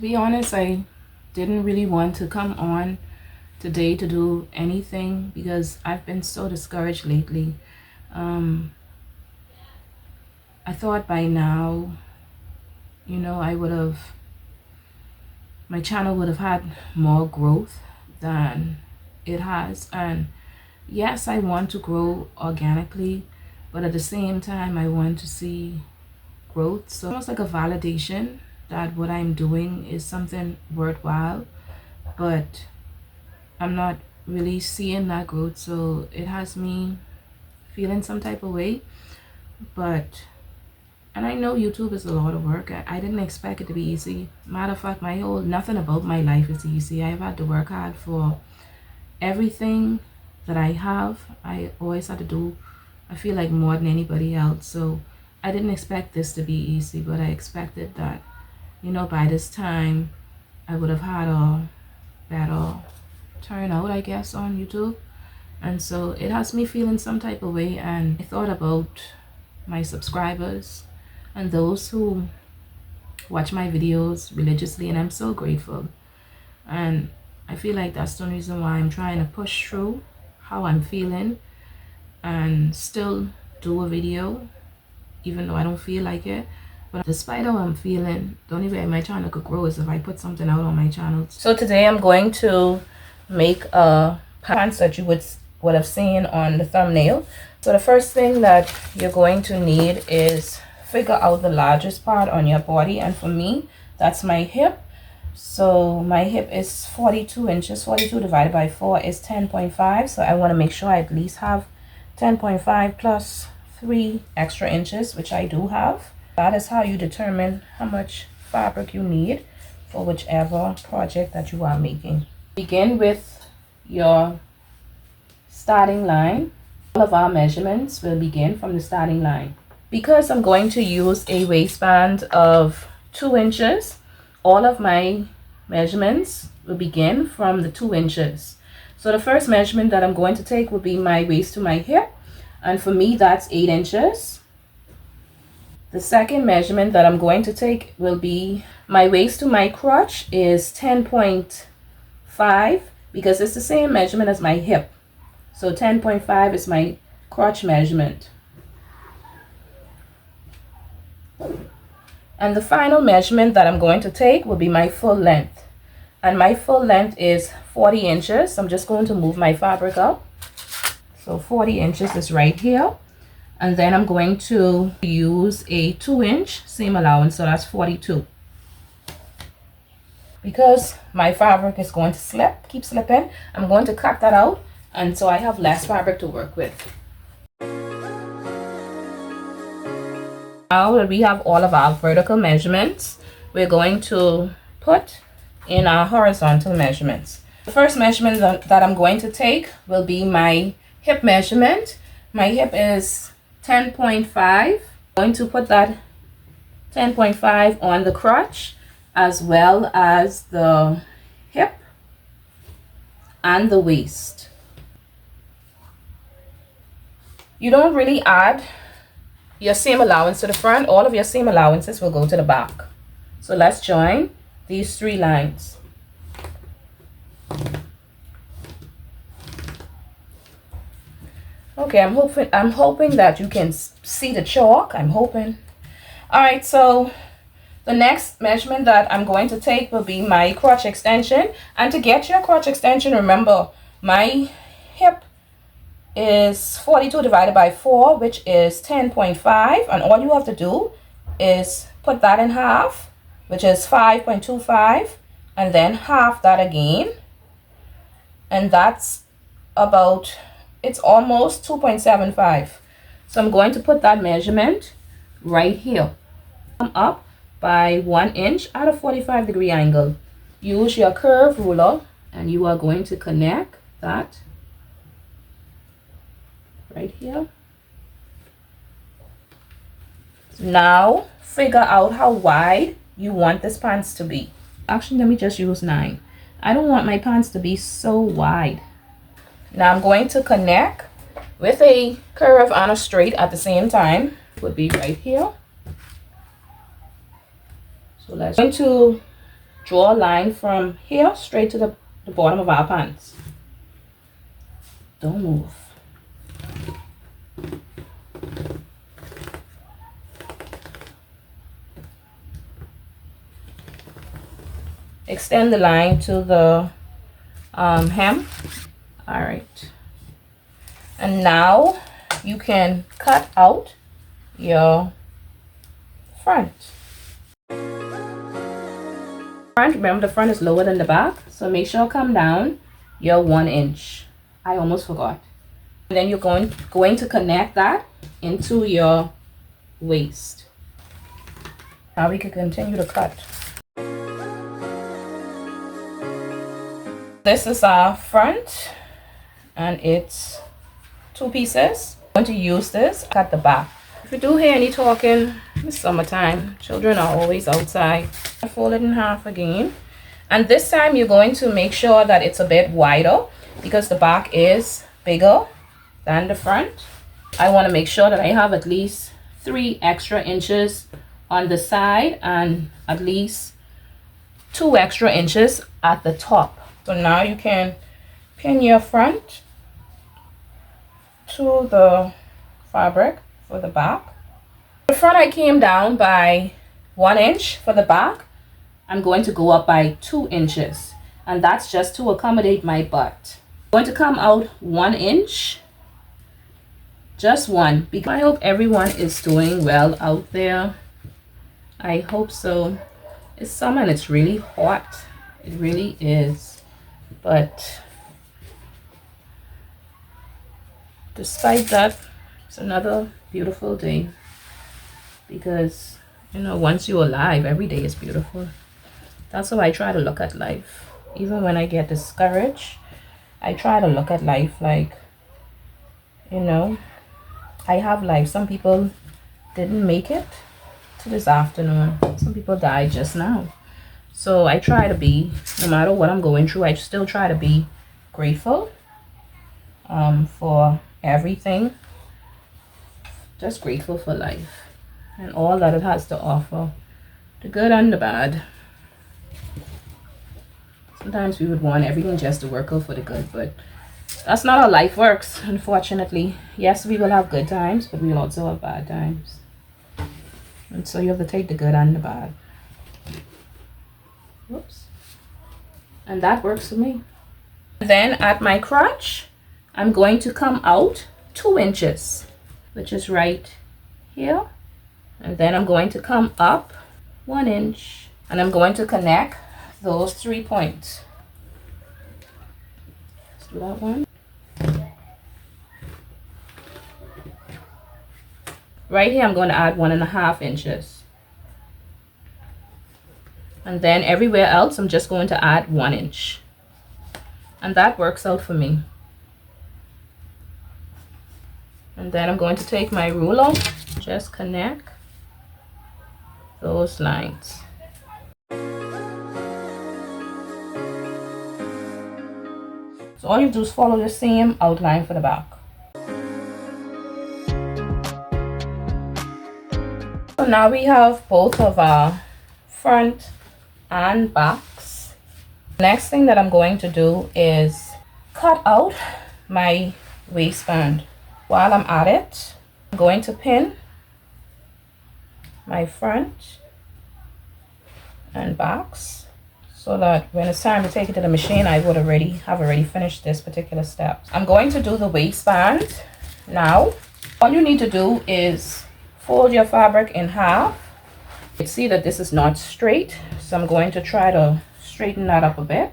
To be honest, I didn't really want to come on today to do anything because I've been so discouraged lately. Um, I thought by now, I would have, my channel would have had more growth than it has. And yes, I want to grow organically, but at the same time, I want to see growth. So almost like a validation that what I'm doing is something worthwhile, but I'm not really seeing that growth. So it has me feeling some type of way. But and I know YouTube is a lot of work. I didn't expect it to be easy. Matter of fact, nothing about my life is easy. I've had to work hard for everything that I have. I always had to do, I feel like, more than anybody else. So I didn't expect this to be easy, but I expected that, by this time I would have had a better turnout, I guess, on YouTube. And so it has me feeling some type of way. And I thought about my subscribers and those who watch my videos religiously, and I'm so grateful. And I feel like that's the reason why I'm trying to push through how I'm feeling and still do a video even though I don't feel like it. But despite how I'm feeling, the only way my channel could grow is if I put something out on my channel. So today I'm going to make a pants that you would have seen on the thumbnail. So the first thing that you're going to need is figure out the largest part on your body, and for me that's my hip. So my hip is 42 inches. 42 divided by 4 is 10.5. So I want to make sure I at least have 10.5 plus 3 extra inches, which I do have. That is how you determine how much fabric you need for whichever project that you are making. Begin with your starting line. All of our measurements will begin from the starting line. Because I'm going to use a waistband of 2 inches, all of my measurements will begin from the 2 inches. So the first measurement that I'm going to take will be my waist to my hip, and for me that's 8 inches. The second measurement that I'm going to take will be my waist to my crotch is 10.5 because it's the same measurement as my hip. So 10.5 is my crotch measurement. And the final measurement that I'm going to take will be my full length. And my full length is 40 inches. I'm just going to move my fabric up. So 40 inches is right here. And then I'm going to use a 2-inch seam allowance. So that's 42. Because my fabric is going to keep slipping, I'm going to cut that out. And so I have less fabric to work with. Now that we have all of our vertical measurements, we're going to put in our horizontal measurements. The first measurement that I'm going to take will be my hip measurement. My hip is 10.5. I'm going to put that 10.5 on the crotch as well as the hip and the waist. You don't really add your seam allowance to the front. All of your seam allowances will go to the back. So let's join these 3 lines. Okay, I'm hoping that you can see the chalk. I'm hoping. All right, so the next measurement that I'm going to take will be my crotch extension. And to get your crotch extension, remember my hip is 42 divided by 4, which is 10.5, and all you have to do is put that in half, which is 5.25, and then half that again, and that's about, it's almost 2.75. So I'm going to put that measurement right here. Come up by 1 inch at a 45-degree angle. Use your curve ruler and you are going to connect that right here. Now figure out how wide you want this pants to be. Actually, let me just use 9. I don't want my pants to be so wide. Now I'm going to connect with a curve and a straight at the same time. It would be right here. So I'm going to draw a line from here straight to the bottom of our pants. Don't move. Extend the line to the hem. All right. And now you can cut out your front. Remember, the front is lower than the back, so make sure come down your 1 inch. I almost forgot. And then you're going to connect that into your waist. Now we can continue to cut. This is our front, and it's 2 pieces. I'm going to use this, cut the back. If you do hear any talking, it's summertime. Children are always outside. I fold it in half again. And this time you're going to make sure that it's a bit wider because the back is bigger than the front. I want to make sure that I have at least 3 extra inches on the side and at least 2 extra inches at the top. So now you can pin your front to the fabric for the back. The front I came down by 1 inch. For the back I'm going to go up by 2 inches, and that's just to accommodate my butt. I'm going to come out 1 inch, just 1, because I hope everyone is doing well out there. I hope so. It's summer and it's really hot. It really is. But despite that, it's another beautiful day, because you know, once you're alive, every day is beautiful. That's how I try to look at life. Even when I get discouraged, I try to look at life like, you know, I have life. Some people didn't make it to this afternoon. Some people died just now. So I try to be, no matter what I'm going through, I still try to be grateful for everything. Just grateful for life and all that it has to offer, the good and the bad. Sometimes we would want everything just to work out for the good, but that's not how life works, unfortunately. Yes, we will have good times, but we'll also have bad times. And so you have to take the good and the bad. Whoops. And that works for me. Then at my crotch, I'm going to come out 2 inches, which is right here. And then I'm going to come up 1 inch, and I'm going to connect those 3 points. Let's do that one. Right here, I'm going to add 1.5 inches. And then everywhere else, I'm just going to add 1 inch. And that works out for me. And then I'm going to take my ruler, just connect those lines. So all you do is follow the same outline for the back. So now we have both of our front and backs. Next thing that I'm going to do is cut out my waistband. While I'm at it, I'm going to pin my front and backs so that when it's time to take it to the machine, I would have already finished this particular step. I'm going to do the waistband now. All you need to do is fold your fabric in half. You can see that this is not straight, so I'm going to try to straighten that up a bit.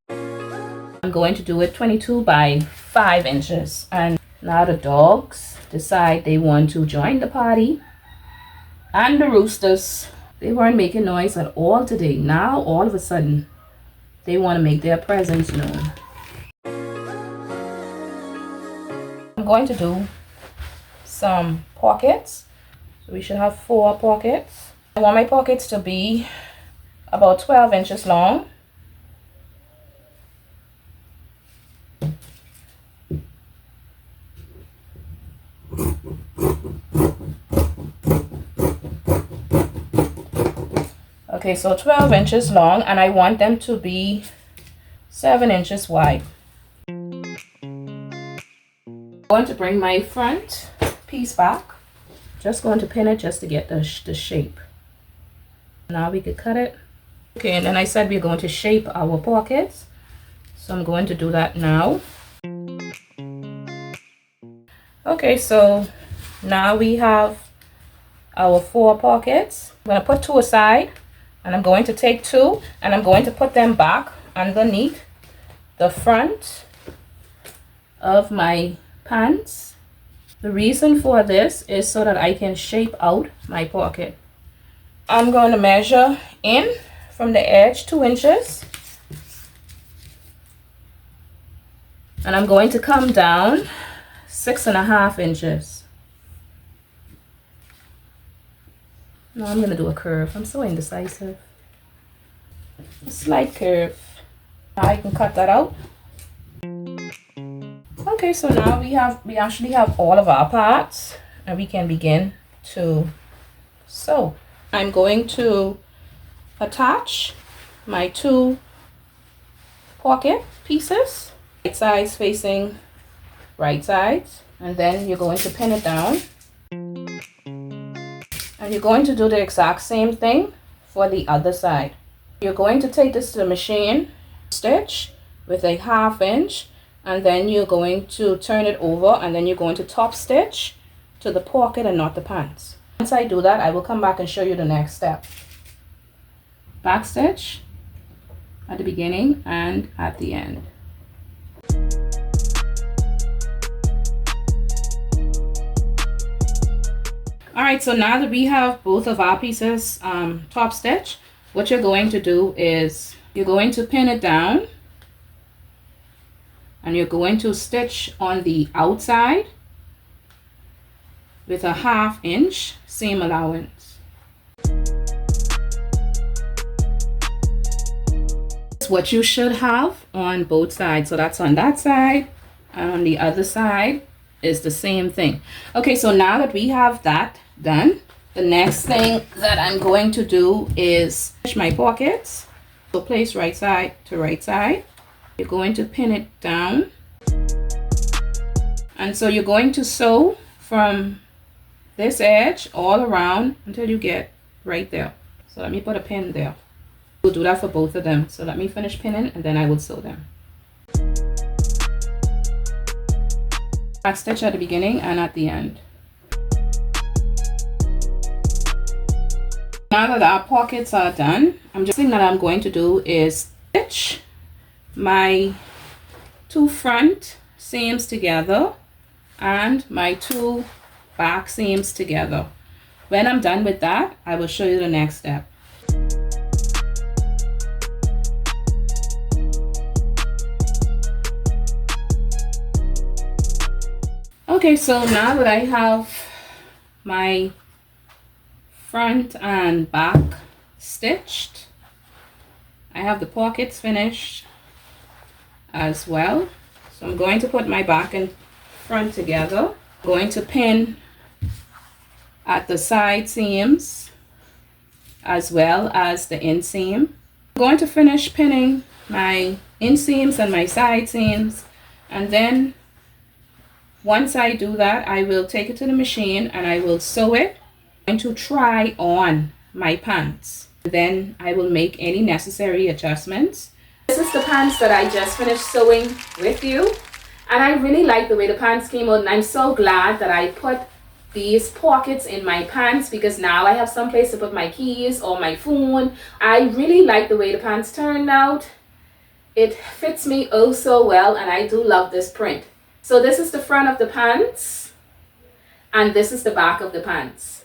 I'm going to do it 22 by 5 inches. And now the dogs decide they want to join the party. And the roosters, they weren't making noise at all today. Now all of a sudden they want to make their presence known. I'm going to do some pockets. So we should have 4 pockets. I want my pockets to be about 12 inches long. Okay, so 12 inches long, and I want them to be 7 inches wide. I'm going to bring my front piece back. Just going to pin it just to get the shape. Now we could cut it. Okay, and then I said we're going to shape our pockets. So I'm going to do that now. Okay, so now we have our 4 pockets. I'm going to put 2 aside, and I'm going to take 2 and I'm going to put them back underneath the front of my pants. The reason for this is so that I can shape out my pocket. I'm going to measure in from the edge 2 inches, and I'm going to come down 6.5 inches. Now I'm going to do a curve. I'm so indecisive. A slight curve. Now I can cut that out. Okay, so now we actually have all of our parts, and we can begin to sew. I'm going to attach my 2 pocket pieces, right sides facing right sides, and then you're going to pin it down. And you're going to do the exact same thing for the other side. You're going to take this to the machine, stitch with a 1/2 inch, and then you're going to turn it over, and then you're going to top stitch to the pocket and not the pants. Once I do that, I will come back and show you the next step. Back stitch at the beginning and at the end. Alright, so now that we have both of our pieces top stitch, what you're going to do is you're going to pin it down, and you're going to stitch on the outside with a 1/2 inch seam allowance. That's what you should have on both sides. So that's on that side, and on the other side is the same thing. Okay, so now that we have that done, the next thing that I'm going to do is stitch my pockets. So place right side to right side. You're going to pin it down, and so you're going to sew from this edge all around until you get right there. So let me put a pin there. We'll do that for both of them. So let me finish pinning, and then I will sew them. Back stitch at the beginning and at the end. Now that our pockets are done, thing that I'm going to do is stitch my 2 front seams together and my 2 back seams together. When I'm done with that, I will show you the next step. Okay, so now that I have my front and back stitched, I have the pockets finished as well. So I'm going to put my back and front together. I'm going to pin at the side seams as well as the inseam. I'm going to finish pinning my inseams and my side seams, and then once I do that, I will take it to the machine and I will sew it. I'm going to try on my pants. Then I will make any necessary adjustments. This is the pants that I just finished sewing with you, and I really like the way the pants came out, and I'm so glad that I put these pockets in my pants, because now I have some place to put my keys or my phone. I really like the way the pants turned out. It fits me oh so well, and I do love this print. So this is the front of the pants, and this is the back of the pants.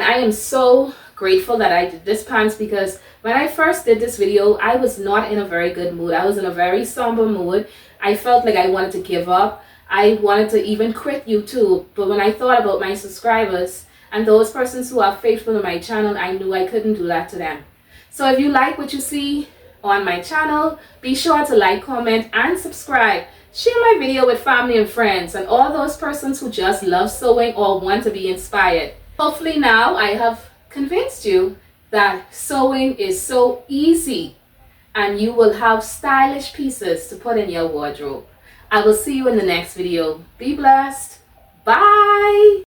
I am so grateful that I did this pants, because when I first did this video, I was not in a very good mood. I was in a very somber mood. I felt like I wanted to give up. I wanted to even quit YouTube. But when I thought about my subscribers and those persons who are faithful to my channel, I knew I couldn't do that to them. So if you like what you see on my channel, be sure to like, comment, and subscribe. Share my video with family and friends and all those persons who just love sewing or want to be inspired. Hopefully now I have convinced you that sewing is so easy and you will have stylish pieces to put in your wardrobe. I will see you in the next video. Be blessed. Bye.